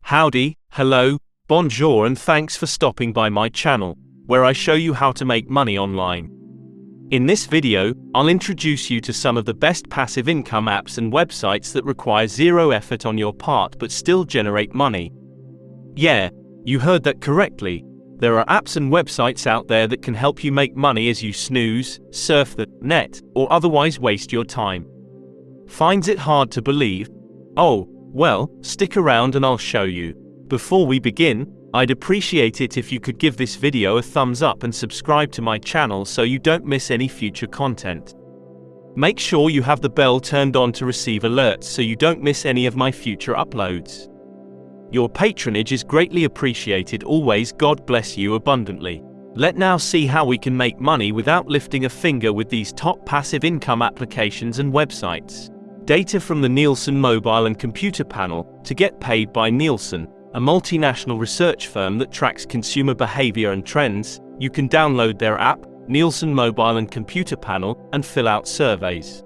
Howdy, hello, bonjour and thanks for stopping by my channel, where I show you how to make money online. In this video, I'll introduce you to some of the best passive income apps and websites that require zero effort on your part but still generate money. Yeah, you heard that correctly. There are apps and websites out there that can help you make money as you snooze, surf the net, or otherwise waste your time. Finds it hard to believe? Oh, well, stick around and I'll show you. Before we begin, I'd appreciate it if you could give this video a thumbs up and subscribe to my channel so you don't miss any future content. Make sure you have the bell turned on to receive alerts so you don't miss any of my future uploads. Your patronage is greatly appreciated always. God bless you abundantly. Let's now see how we can make money without lifting a finger with these top passive income applications and websites. Data from the Nielsen Mobile and Computer Panel. To get paid by Nielsen, a multinational research firm that tracks consumer behavior and trends, you can download their app, Nielsen Mobile and Computer Panel, and fill out surveys.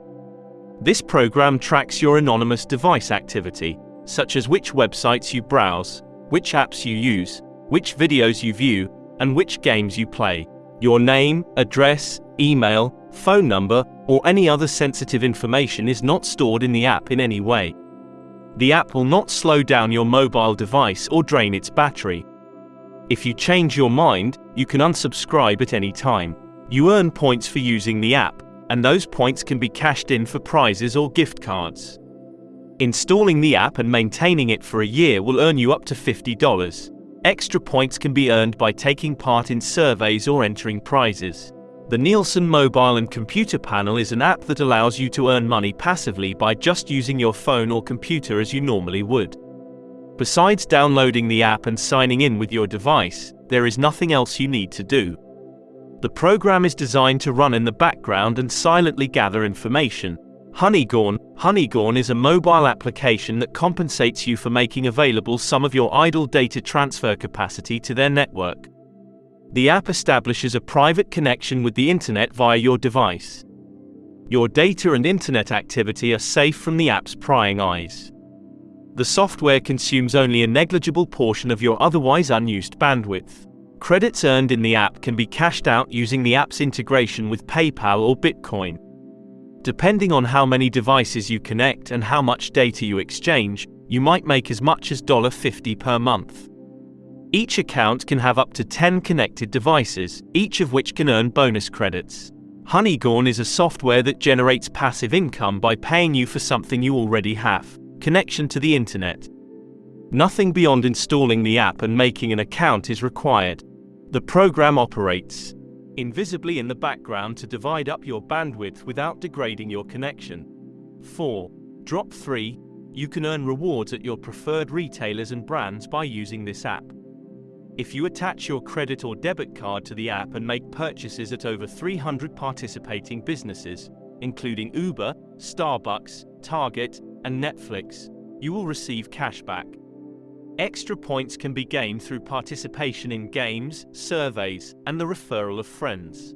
This program tracks your anonymous device activity, such as which websites you browse, which apps you use, which videos you view, and which games you play. Your name, address, email, phone number, or any other sensitive information is not stored in the app in any way. The app will not slow down your mobile device or drain its battery. If you change your mind, you can unsubscribe at any time. You earn points for using the app, and those points can be cashed in for prizes or gift cards. Installing the app and maintaining it for a year will earn you up to $50. Extra points can be earned by taking part in surveys or entering prizes. The Nielsen Mobile and Computer Panel is an app that allows you to earn money passively by just using your phone or computer as you normally would. Besides downloading the app and signing in with your device, there is nothing else you need to do. The program is designed to run in the background and silently gather information. Honeycorn is a mobile application that compensates you for making available some of your idle data transfer capacity to their network. The app establishes a private connection with the internet via your device. Your data and internet activity are safe from the app's prying eyes. The software consumes only a negligible portion of your otherwise unused bandwidth. Credits earned in the app can be cashed out using the app's integration with PayPal or Bitcoin. Depending on how many devices you connect and how much data you exchange, you might make as much as $50 per month. Each account can have up to 10 connected devices, each of which can earn bonus credits. Honeycorn is a software that generates passive income by paying you for something you already have: connection to the internet. Nothing beyond installing the app and making an account is required. The program operates invisibly in the background to divide up your bandwidth without degrading your connection. 4. Drop 3. You can earn rewards at your preferred retailers and brands by using this app. If you attach your credit or debit card to the app and make purchases at over 300 participating businesses, including Uber, Starbucks, Target, and Netflix, you will receive cashback. Extra points can be gained through participation in games, surveys, and the referral of friends.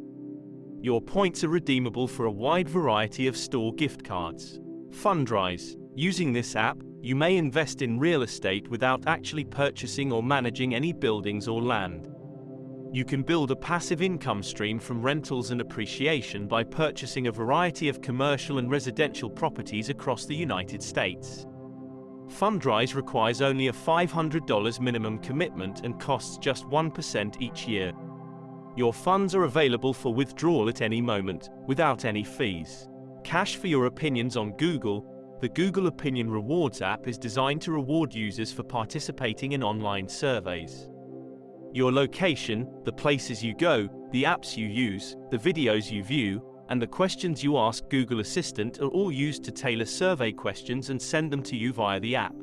Your points are redeemable for a wide variety of store gift cards. Fundrise. Using this app, you may invest in real estate without actually purchasing or managing any buildings or land. You can build a passive income stream from rentals and appreciation by purchasing a variety of commercial and residential properties across the United States. Fundrise requires only a $500 minimum commitment and costs just 1% each year. Your funds are available for withdrawal at any moment, without any fees. Cash for your opinions on Google. The Google Opinion Rewards app is designed to reward users for participating in online surveys. Your location, the places you go, the apps you use, the videos you view, and the questions you ask Google Assistant are all used to tailor survey questions and send them to you via the app.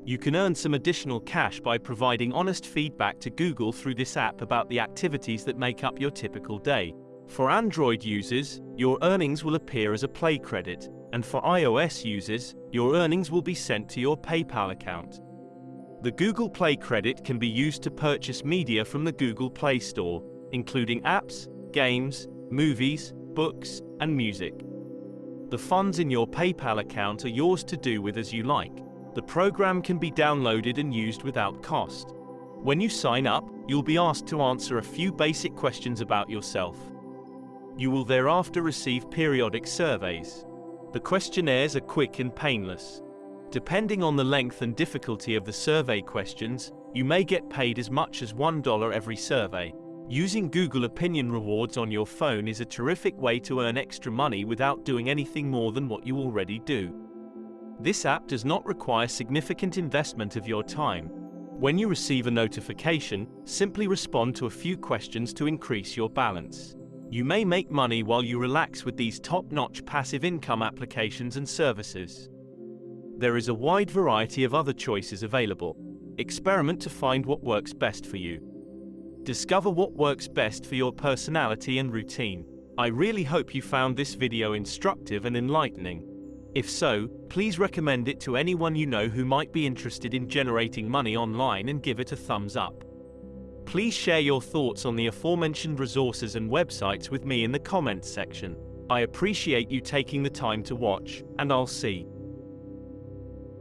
You can earn some additional cash by providing honest feedback to Google through this app about the activities that make up your typical day. For Android users, your earnings will appear as a Play credit, and for iOS users, your earnings will be sent to your PayPal account. The Google Play credit can be used to purchase media from the Google Play Store, including apps, games, movies, books, and music. The funds in your PayPal account are yours to do with as you like. The program can be downloaded and used without cost. When you sign up, you'll be asked to answer a few basic questions about yourself. You will thereafter receive periodic surveys. The questionnaires are quick and painless. Depending on the length and difficulty of the survey questions, you may get paid as much as $1 every survey. Using Google Opinion Rewards on your phone is a terrific way to earn extra money without doing anything more than what you already do. This app does not require significant investment of your time. When you receive a notification, simply respond to a few questions to increase your balance. You may make money while you relax with these top-notch passive income applications and services. There is a wide variety of other choices available. Experiment to find what works best for you. Discover what works best for your personality and routine. I really hope you found this video instructive and enlightening. If so, please recommend it to anyone you know who might be interested in generating money online and give it a thumbs up. Please share your thoughts on the aforementioned resources and websites with me in the comments section. I appreciate you taking the time to watch, and I'll see